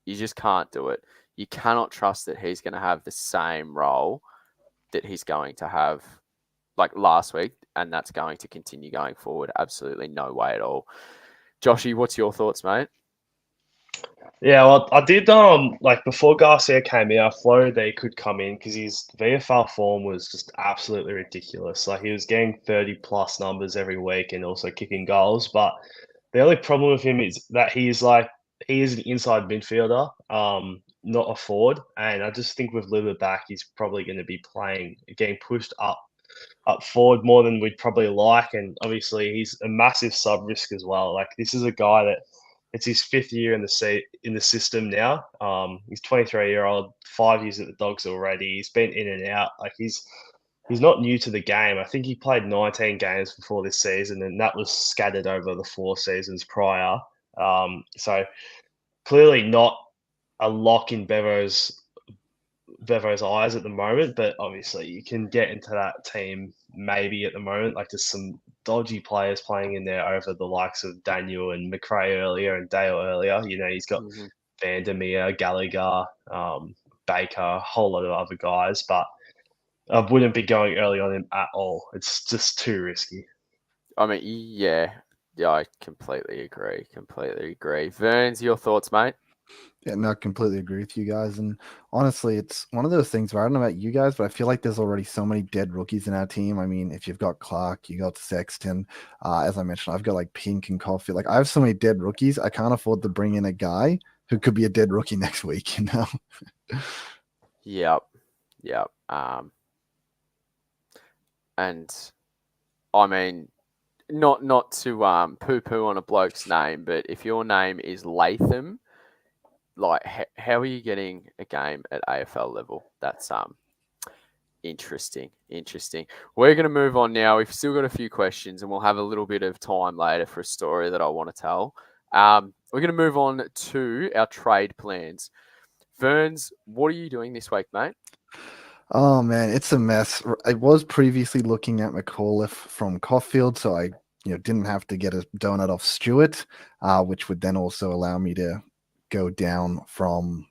You just can't do it. You cannot trust that he's going to have the same role that he's going to have like last week, and that's going to continue going forward. Absolutely no way at all. Joshy, what's your thoughts, mate? Yeah, well, I did like before Garcia came in, I floated that he could come in because his VFL form was just absolutely ridiculous. Like he was getting 30 plus numbers every week and also kicking goals. But the only problem with him is that he is an inside midfielder, not a forward. And I just think with Liver back, he's probably going to be getting pushed up forward more than we'd probably like. And obviously, he's a massive sub risk as well. Like this is a guy that it's his 5th year in the system now. He's 23-year-old, 5 years at the Dogs already. He's been in and out. Like he's not new to the game. I think he played 19 games before this season, and that was scattered over the 4 seasons prior. So clearly not a lock in Bevo's eyes at the moment, but obviously you can get into that team maybe at the moment. Like there's some dodgy players playing in there over the likes of Daniel and McRae earlier and Dale earlier. You know, he's got Vandermeer, Gallagher, Baker, a whole lot of other guys, but I wouldn't be going early on him at all. It's just too risky. I mean, yeah, I completely agree. Verns, your thoughts, mate? Yeah, no, I completely agree with you guys. And honestly, it's one of those things where I don't know about you guys, but I feel like there's already so many dead rookies in our team. I mean, if you've got Clark, you got Sexton. As I mentioned, I've got like Pink and Caulfield. Like I have so many dead rookies. I can't afford to bring in a guy who could be a dead rookie next week, you know? Yep. And I mean, not to poo-poo on a bloke's name, but if your name is Latham, like how are you getting a game at AFL level? That's interesting. We're going to move on now. We've still got a few questions, and we'll have a little bit of time later for a story that I want to tell. We're going to move on to our trade plans. Verns, what are you doing this week, mate? Oh man, it's a mess. I was previously looking at McAuliffe from Caulfield, so I didn't have to get a donut off Stewart, which would then also allow me to go down from.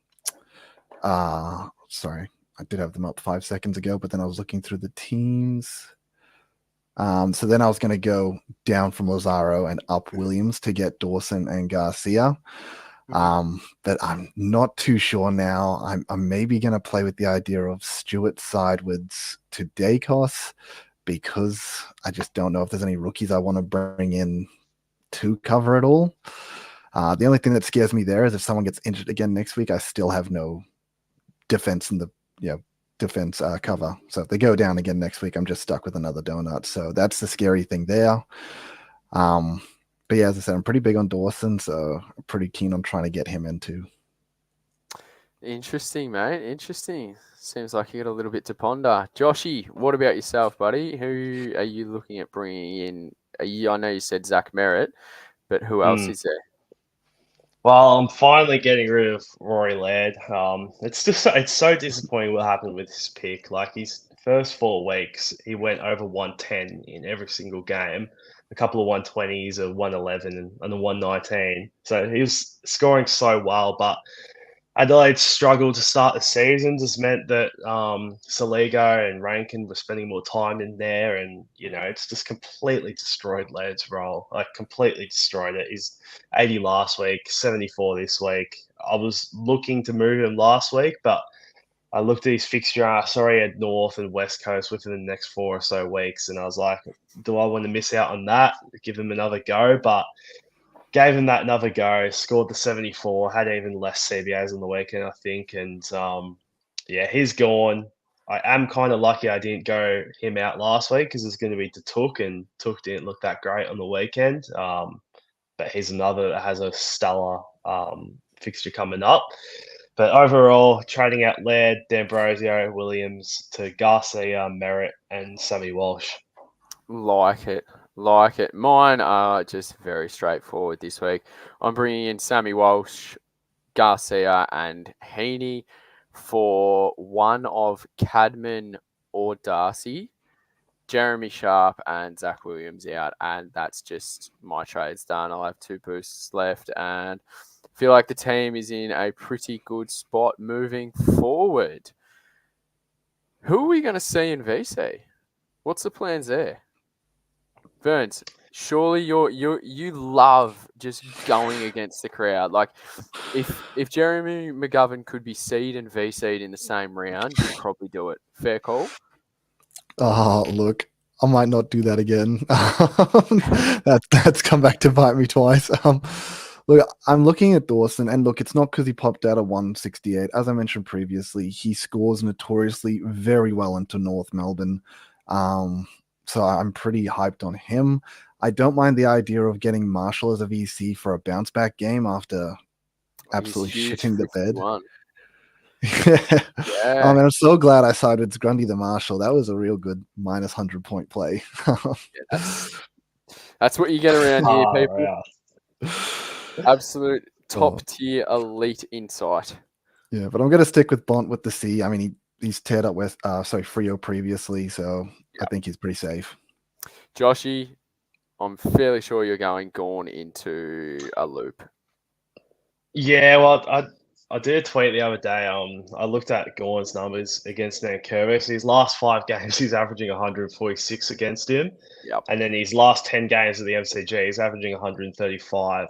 Sorry, I did have them up 5 seconds ago, but then I was looking through the teams. So then I was going to go down from Lazaro and up Williams to get Dawson and Garcia. But I'm not too sure now. I'm maybe going to play with the idea of Stewart sidewards to Dacos, because I just don't know if there's any rookies I want to bring in to cover it all. The only thing that scares me there is if someone gets injured again next week, I still have no defense in the defense cover. So if they go down again next week, I'm just stuck with another donut. So that's the scary thing there. But yeah, as I said, I'm pretty big on Dawson, so I'm pretty keen on trying to get him into. Interesting, mate. Interesting. Seems like you got a little bit to ponder. Joshy, what about yourself, buddy? Who are you looking at bringing in? I know you said Zach Merritt, but who else is there? Well, I'm finally getting rid of Rory Laird. It's so disappointing what happened with his pick. Like, his first 4 weeks, he went over 110 in every single game. A couple of 120s, a 111, and a 119. So he was scoring so well, but Adelaide's struggle to start the season just meant that Saligo and Rankin were spending more time in there, and it's just completely destroyed Laird's role. Like, completely destroyed it. He's 80 last week, 74 this week. I was looking to move him last week, but I looked at his fixture. I saw he had North and West Coast within the next 4 or so weeks, and I was like, do I want to miss out on that? Give him another go, but. Gave him that another go, scored the 74, had even less CBAs on the weekend, I think. And he's gone. I am kind of lucky I didn't go him out last week because it's going to be to Took, and Took didn't look that great on the weekend. But he's another that has a stellar fixture coming up. But overall, trading out Laird, D'Ambrosio, Williams to Garcia, Merritt, and Sammy Walsh. Like it. Mine are just very straightforward this week. I'm bringing in Sammy Walsh, Garcia, and Heaney for one of Cadman or Darcy, Jeremy Sharp, and Zach Williams out. And that's just my trades done. I'll have 2 boosts left, and I feel like the team is in a pretty good spot moving forward. Who are we going to see in VC? What's the plans there? Burns, surely you love just going against the crowd. Like, if Jeremy McGovern could be seed and VC'd in the same round, you'd probably do it. Fair call? Oh, look, I might not do that again. That's come back to bite me twice. Look, I'm looking at Dawson, and look, it's not because he popped out a 168. As I mentioned previously, he scores notoriously very well into North Melbourne. So I'm pretty hyped on him. I don't mind the idea of getting Marshall as a VC for a bounce back game after absolutely shitting the bed. Yeah. Oh man, I'm so glad I sided with Grundy the Marshall. That was a real good minus 100-point play. That's what you get around here, people. Absolute top tier elite insight. Yeah, but I'm going to stick with Bont with the C. I mean, he's teared up with Frio previously, so I think he's pretty safe. Joshy, I'm fairly sure you're going Gorn into a loop. Yeah, well, I did a tweet the other day. I looked at Gorn's numbers against Vancouver. So his last 5 games, he's averaging 146 against him. Yep. And then his last 10 games of the MCG, he's averaging 135.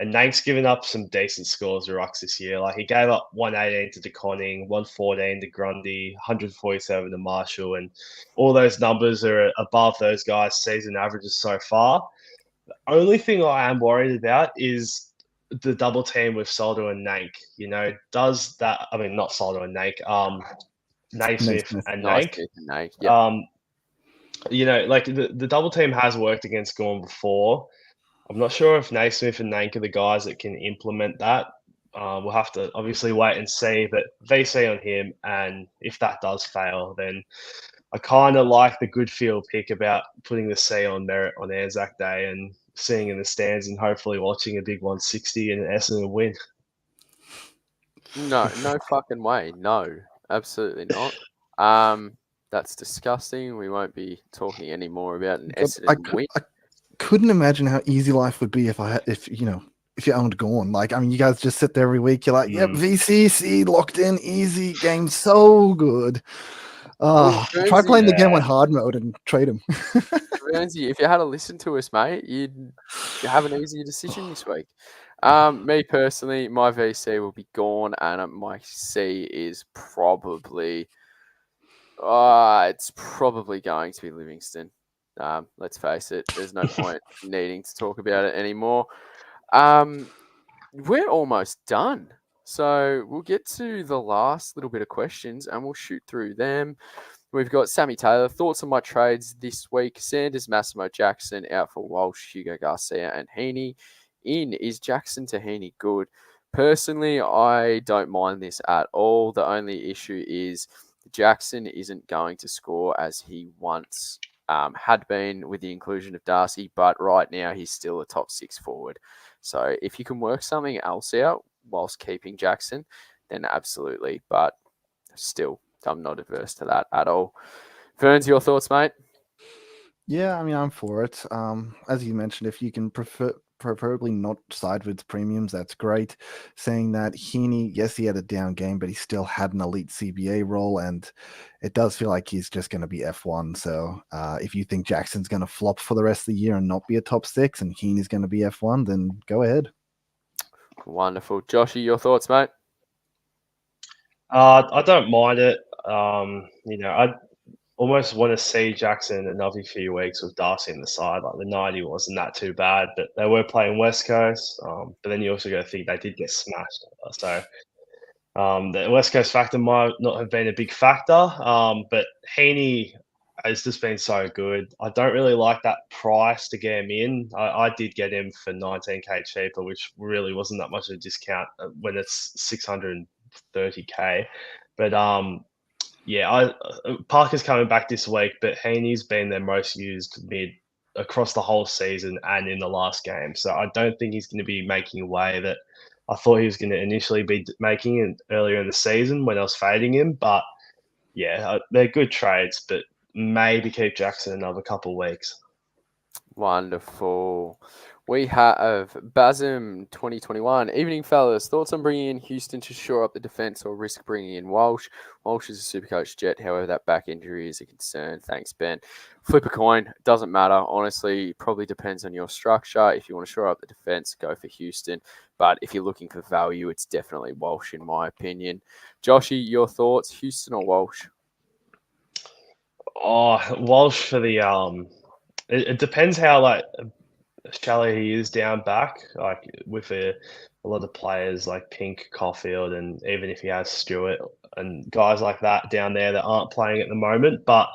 And Nank's given up some decent scores to Rucks this year. Like, he gave up 118 to DeConning, 114 to Grundy, 147 to Marshall. And all those numbers are above those guys' season averages so far. The only thing I am worried about is the double team with Soldo and Nank. Does that? I mean, not Soldo and Nank. Naismith and Nank. Yep. Like the double team has worked against Gorn before. I'm not sure if Naismith and Nank are the guys that can implement that. We'll have to obviously wait and see, but VC on him, and if that does fail, then I kind of like the good feel pick about putting the C on Merritt on Anzac Day and seeing in the stands and hopefully watching a big 160 and Essendon win. No fucking way. No, absolutely not. That's disgusting. We won't be talking any more about an Essendon win. couldn't imagine how easy life would be if you owned Gorn. Like, I mean, you guys just sit there every week. You're like, yep, VCC locked in, easy game, so good. Try playing the game on hard mode and trade him. Bernsey, if you had to listen to us, mate, you'd have an easier decision this week. Me personally, my VC will be Gorn, and my C is probably it's probably going to be Livingston. Let's face it, there's no point needing to talk about it anymore. We're almost done. So we'll get to the last little bit of questions and we'll shoot through them. We've got Sammy Taylor. Thoughts on my trades this week? Sanders, Massimo, Jackson, out for Walsh, Hugo Garcia, and Heaney. In, is Jackson to Heaney good? Personally, I don't mind this at all. The only issue is Jackson isn't going to score as he once had been with the inclusion of Darcy, but right now he's still a top 6 forward. So if you can work something else out whilst keeping Jackson, then absolutely. But still, I'm not averse to that at all. Ferns, your thoughts, mate? Yeah, I mean, I'm for it. As you mentioned, if you can preferably not side with premiums, that's great. Saying that Heaney, yes, he had a down game, but he still had an elite CBA role, and it does feel like he's just going to be F1. So if you think Jackson's going to flop for the rest of the year and not be a top 6, and Heaney's going to be F1, then go ahead. Wonderful. Joshy, your thoughts, mate? I don't mind it. I almost want to see Jackson another few weeks with Darcy in the side. Like the 90 wasn't that too bad, but they were playing West Coast. But then you also got to think they did get smashed. So the West Coast factor might not have been a big factor. But Heaney has just been so good. I don't really like that price to get him in. I did get him for 19K cheaper, which really wasn't that much of a discount when it's 630K. But Parker's coming back this week, but Heaney's been their most used mid across the whole season and in the last game. So I don't think he's going to be making a way that I thought he was going to initially be making earlier in the season when I was fading him. But yeah, they're good trades, but maybe keep Jackson another couple of weeks. Wonderful. We have Basm 2021. Evening, fellas. Thoughts on bringing in Houston to shore up the defence or risk bringing in Walsh? Walsh is a Supercoach jet. However, that back injury is a concern. Thanks, Ben. Flip a coin. Doesn't matter. Honestly, probably depends on your structure. If you want to shore up the defence, go for Houston. But if you're looking for value, it's definitely Walsh, in my opinion. Joshy, your thoughts? Houston or Walsh? Walsh for the It depends how shallow he is down back, like with a lot of players like Pink, Caulfield, and even if he has Stewart and guys like that down there that aren't playing at the moment. But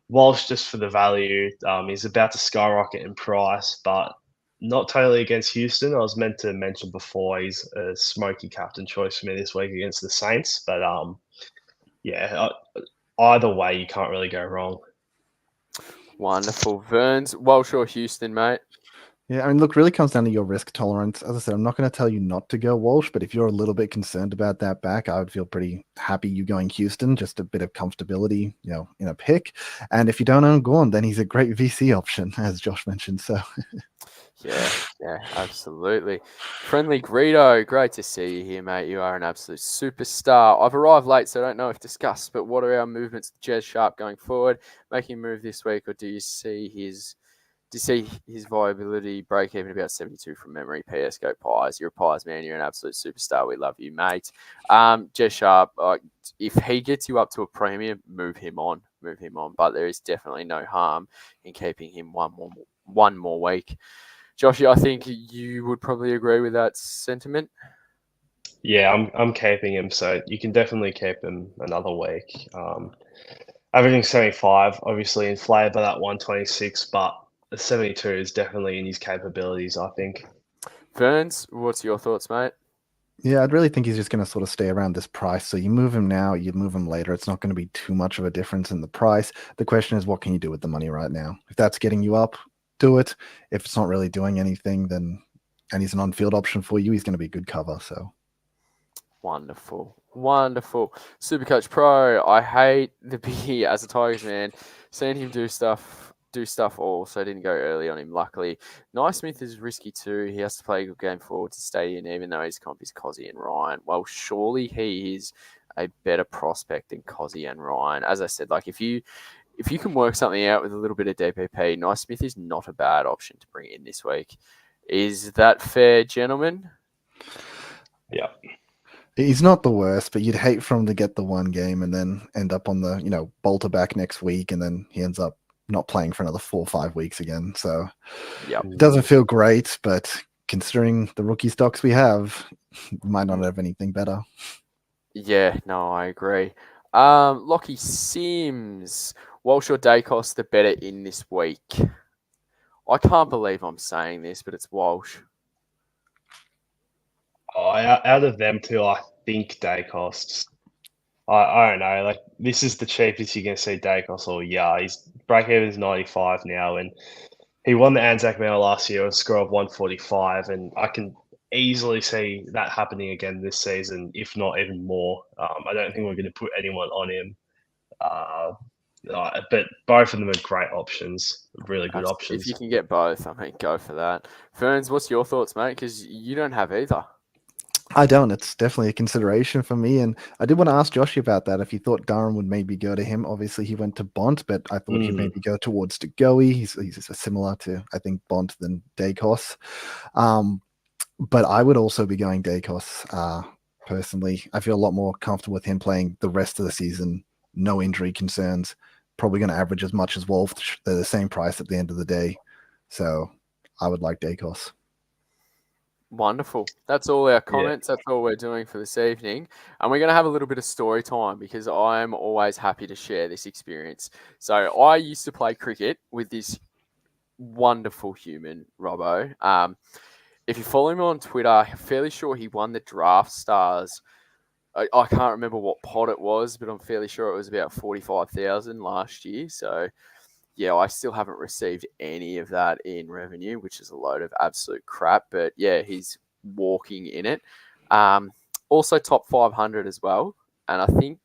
Walsh, just for the value, he's about to skyrocket in price, but not totally against Houston. I was meant to mention before he's a smoky captain choice for me this week against the Saints. But either way, you can't really go wrong. Wonderful. Verns, Walsh or Houston, mate? Yeah, I mean, look, really comes down to your risk tolerance. As I said, I'm not going to tell you not to go Walsh, but if you're a little bit concerned about that back, I would feel pretty happy you going Houston, just a bit of comfortability, in a pick. And if you don't own Gorn, then he's a great VC option, as Josh mentioned. So, yeah, absolutely. Friendly Greedo, great to see you here, mate. You are an absolute superstar. I've arrived late, so I don't know if discussed, but what are our movements, Jez Sharp, going forward? Making a move this week, or do you see his viability break even about 72 from memory? PS go Pies. You're a Pies man. You're an absolute superstar. We love you, mate. Jez Sharp, if he gets you up to a premium, move him on. But there is definitely no harm in keeping him one more week. Joshy, I think you would probably agree with that sentiment. Yeah, I'm keeping him, so you can definitely keep him another week. Averaging 75, obviously inflated by that 126, but the 72 is definitely in his capabilities, I think. Ferns, what's your thoughts, mate? Yeah, I'd really think he's just going to sort of stay around this price. So you move him now, you move him later. It's not going to be too much of a difference in the price. The question is, what can you do with the money right now? If that's getting you up, do it. If it's not really doing anything, then and he's an on-field option for you, he's going to be a good cover. So wonderful. Supercoach Pro. I hate the Biggy as a Tigers man. Seeing him do stuff do stuff all, so I didn't go early on him, luckily. Naismith is risky too. He has to play a good game forward to stay in, even though his comp is Cozzy and Ryan. Well, surely he is a better prospect than Cozzy and Ryan. As I said, like if you can work something out with a little bit of DPP, Naismith is not a bad option to bring in this week. Is that fair, gentlemen? Yeah. He's not the worst, but you'd hate for him to get the one game and then end up on the, bolter back next week, and then he ends up not playing for another 4 or 5 weeks again. So it doesn't feel great, but considering the rookie stocks we have, we might not have anything better. Yeah, no, I agree. Lockie Sims, Walsh or Dacos the better in this week? I can't believe I'm saying this, but it's Walsh. Out of them two, I think Dacos. I don't know. Like, this is the cheapest you're going to see Dacos all year. His break-even is 95 now, and he won the Anzac Medal last year with a score of 145, and I can easily see that happening again this season, if not even more. I don't think we're going to put anyone on him. But both of them are great options, really good options. If you can get both, I mean, go for that. Ferns, what's your thoughts, mate? Because you don't have either. I don't. It's definitely a consideration for me. And I did want to ask Joshy about that, if he thought Durham would maybe go to him. Obviously, he went to Bont, but I thought he'd maybe go towards Degoe. He's similar to, I think, Bont than Dacos. But I would also be going Dacos personally. I feel a lot more comfortable with him playing the rest of the season. No injury concerns. Probably going to average as much as Wolf. They're the same price at the end of the day. So I would like Dacos. Wonderful. That's all our comments. Yeah. That's all we're doing for this evening. And we're going to have a little bit of story time because I'm always happy to share this experience. So I used to play cricket with this wonderful human, Robbo. If you follow him on Twitter, I'm fairly sure he won the Draft Stars. I can't remember what pot it was, but I'm fairly sure it was about 45,000 last year. So yeah, I still haven't received any of that in revenue, which is a load of absolute crap. But yeah, he's walking in it. Also top 500 as well. And I think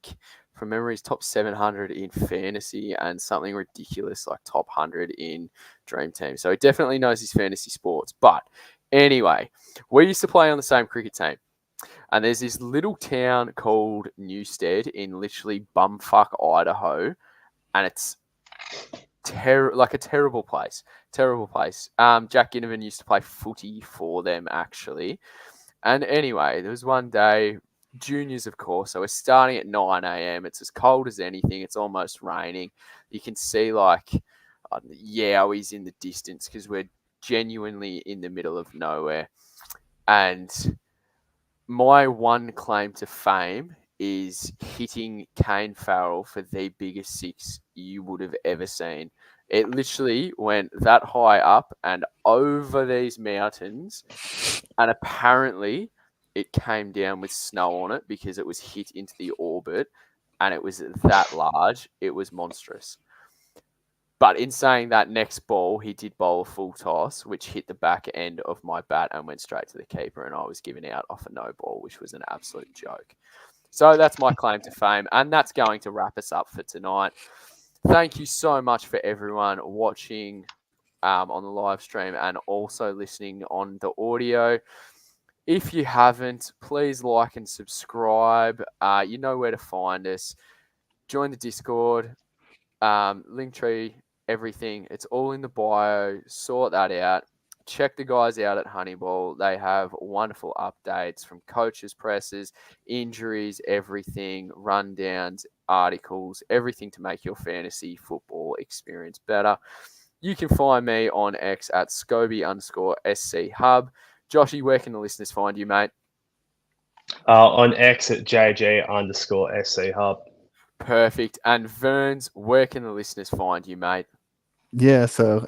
from memory, he's top 700 in fantasy and something ridiculous like top 100 in Dream Team. So he definitely knows his fantasy sports. But anyway, we used to play on the same cricket team. And there's this little town called Newstead in literally bumfuck Idaho. And it's like a terrible place. Jack Ginnivan used to play footy for them, actually. And anyway, there was one day, juniors, of course, so we're starting at 9 a.m. It's as cold as anything. It's almost raining. You can see, like, yowies in the distance because we're genuinely in the middle of nowhere. And my one claim to fame is hitting Kane Farrell for the biggest six you would have ever seen. It literally went that high up and over these mountains, and apparently it came down with snow on it because it was hit into the orbit, and it was that large. It was monstrous. But in saying that, next ball, he did bowl a full toss, which hit the back end of my bat and went straight to the keeper, and I was given out off a no ball, which was an absolute joke. So that's my claim to fame, and that's going to wrap us up for tonight. Thank you so much for everyone watching on the live stream and also listening on the audio. If you haven't, please like and subscribe. You know where to find us. Join the Discord, Linktree, everything. It's all in the bio. Sort that out. Check the guys out at Honeyball. They have wonderful updates from coaches' presses, injuries, everything, rundowns, articles, everything to make your fantasy football experience better. You can find me on X at Scobie_SC Hub. Joshy, where can the listeners find you, mate? On X at JG_SC Hub. Perfect. And Verns, where can the listeners find you, mate? Yeah, so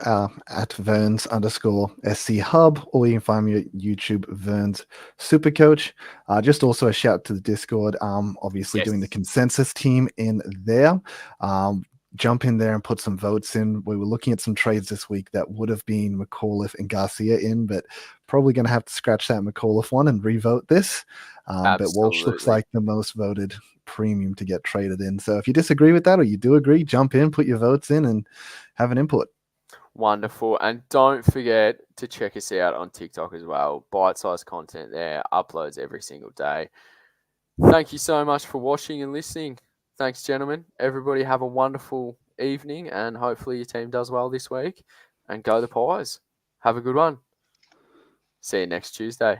at Verns_SC Hub, or you can find me at YouTube, Verns Supercoach. Just also a shout to the Discord. Obviously doing the consensus team in there. Jump in there and put some votes in. We were looking at some trades this week that would have been McAuliffe and Garcia in, but probably going to have to scratch that McAuliffe one and revote this. But Walsh looks like the most voted premium to get traded in. So if you disagree with that or you do agree, jump in, put your votes in and have an input. Wonderful. And don't forget to check us out on TikTok as well. Bite-sized content there, uploads every single day. Thank you so much for watching and listening. Thanks, gentlemen. Everybody have a wonderful evening, and hopefully your team does well this week. And go the Pies. Have a good one. See you next Tuesday.